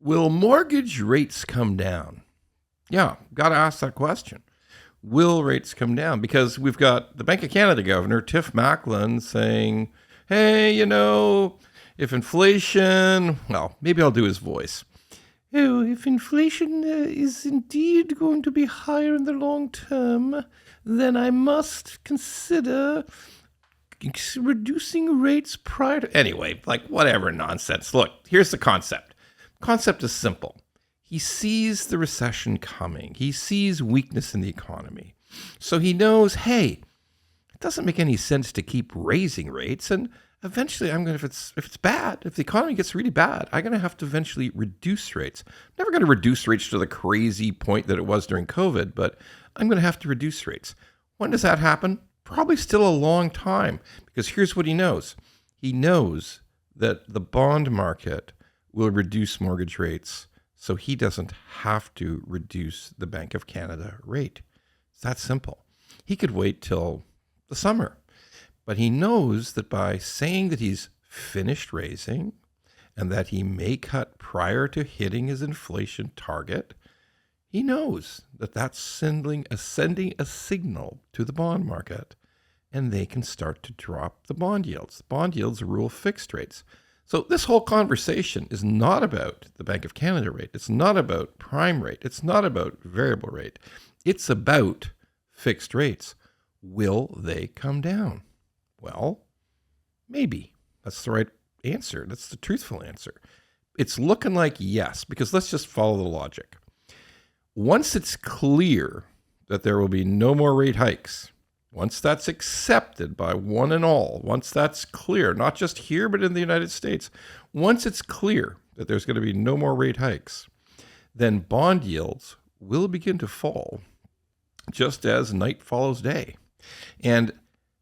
Will mortgage rates come down? Yeah, got to ask that question. Will rates come down? Because we've got the Bank of Canada governor, Tiff Mackem, saying, hey, if inflation, well, maybe I'll do his voice. Oh, if inflation is indeed going to be higher in the long term, then I must consider reducing rates prior to... Anyway, whatever nonsense. Look, here's the concept. Concept is simple. He sees the recession coming. He sees weakness in the economy. So he knows, hey, it doesn't make any sense to keep raising rates. And eventually, if it's bad, if the economy gets really bad, I'm going to have to eventually reduce rates. I'm never going to reduce rates to the crazy point that it was during COVID, but I'm going to have to reduce rates. When does that happen? Probably still a long time, because here's what he knows. He knows that the bond market will reduce mortgage rates, so he doesn't have to reduce the Bank of Canada rate. It's that simple. He could wait till the summer, but he knows that by saying that he's finished raising and that he may cut prior to hitting his inflation target, he knows that that's sending a signal to the bond market, and they can start to drop the bond yields. The bond yields rule fixed rates. So this whole conversation is not about the Bank of Canada rate. It's not about prime rate. It's not about variable rate. It's about fixed rates. Will they come down? Well, maybe. That's the right answer. That's the truthful answer. It's looking like yes, because let's just follow the logic. Once it's clear that there will be no more rate hikes, once that's accepted by one and all, once that's clear, not just here, but in the United States, once it's clear that there's going to be no more rate hikes, then bond yields will begin to fall just as night follows day. And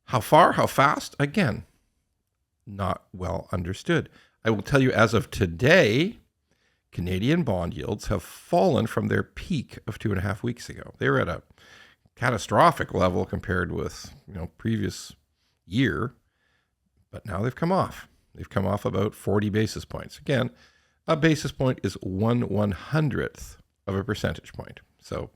how far, how fast? Again, not well understood. I will tell you, as of today, Canadian bond yields have fallen from their peak of 2.5 weeks ago. They were at a catastrophic level compared with previous year, but now they've come off. They've come off about 40 basis points. Again, a basis point is 1/100th of a percentage point. So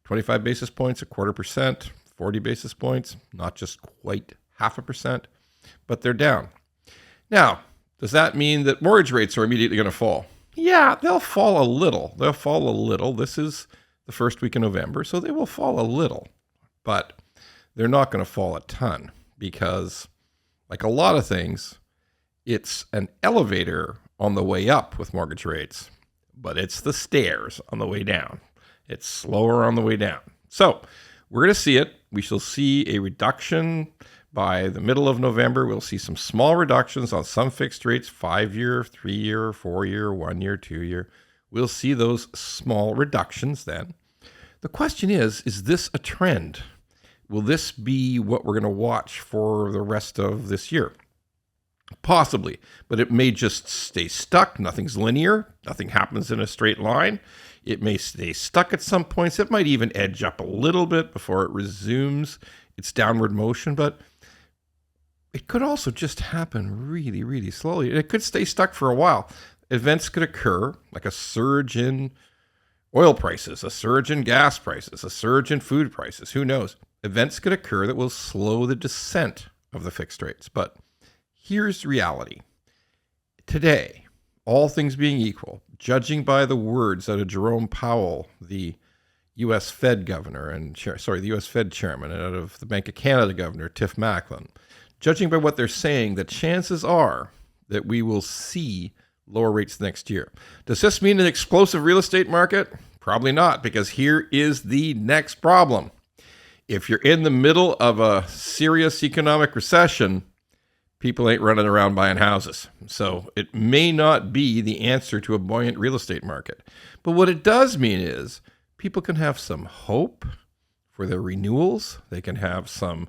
25 basis points, 0.25%, 40 basis points, not just quite 0.5%, but they're down. Now, does that mean that mortgage rates are immediately going to fall? Yeah, they'll fall a little. This is the first week in November, so they will fall a little, but they're not going to fall a ton because, like a lot of things, it's an elevator on the way up with mortgage rates, but it's the stairs on the way down. It's slower on the way down. So we're going to see it. We shall see a reduction by the middle of November. We'll see some small reductions on some fixed rates, 5-year, 3-year, 4-year, 1-year, 2-year. We'll see those small reductions then. The question is this a trend? Will this be what we're going to watch for the rest of this year? Possibly, but it may just stay stuck. Nothing's linear. Nothing happens in a straight line. It may stay stuck at some points. It might even edge up a little bit before it resumes its downward motion, but it could also just happen really, really slowly. It could stay stuck for a while. Events could occur, like a surge in oil prices, a surge in gas prices, a surge in food prices. Who knows? Events could occur that will slow the descent of the fixed rates. But here's reality. Today, all things being equal, judging by the words out of Jerome Powell, the U.S. Fed governor, the U.S. Fed chairman, and out of the Bank of Canada governor, Tiff Mackem, judging by what they're saying, the chances are that we will see lower rates next year. Does this mean an explosive real estate market? Probably not, because here is the next problem. If you're in the middle of a serious economic recession, people ain't running around buying houses. So it may not be the answer to a buoyant real estate market. But what it does mean is people can have some hope for their renewals. They can have some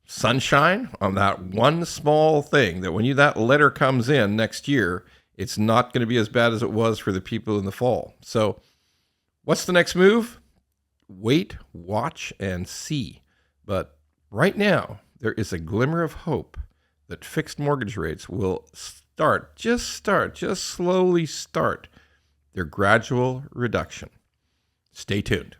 sunshine on that one small thing that when that letter comes in next year, it's not going to be as bad as it was for the people in the fall. So what's the next move? Wait, watch, and see. But right now, there is a glimmer of hope that fixed mortgage rates will just slowly start their gradual reduction. Stay tuned.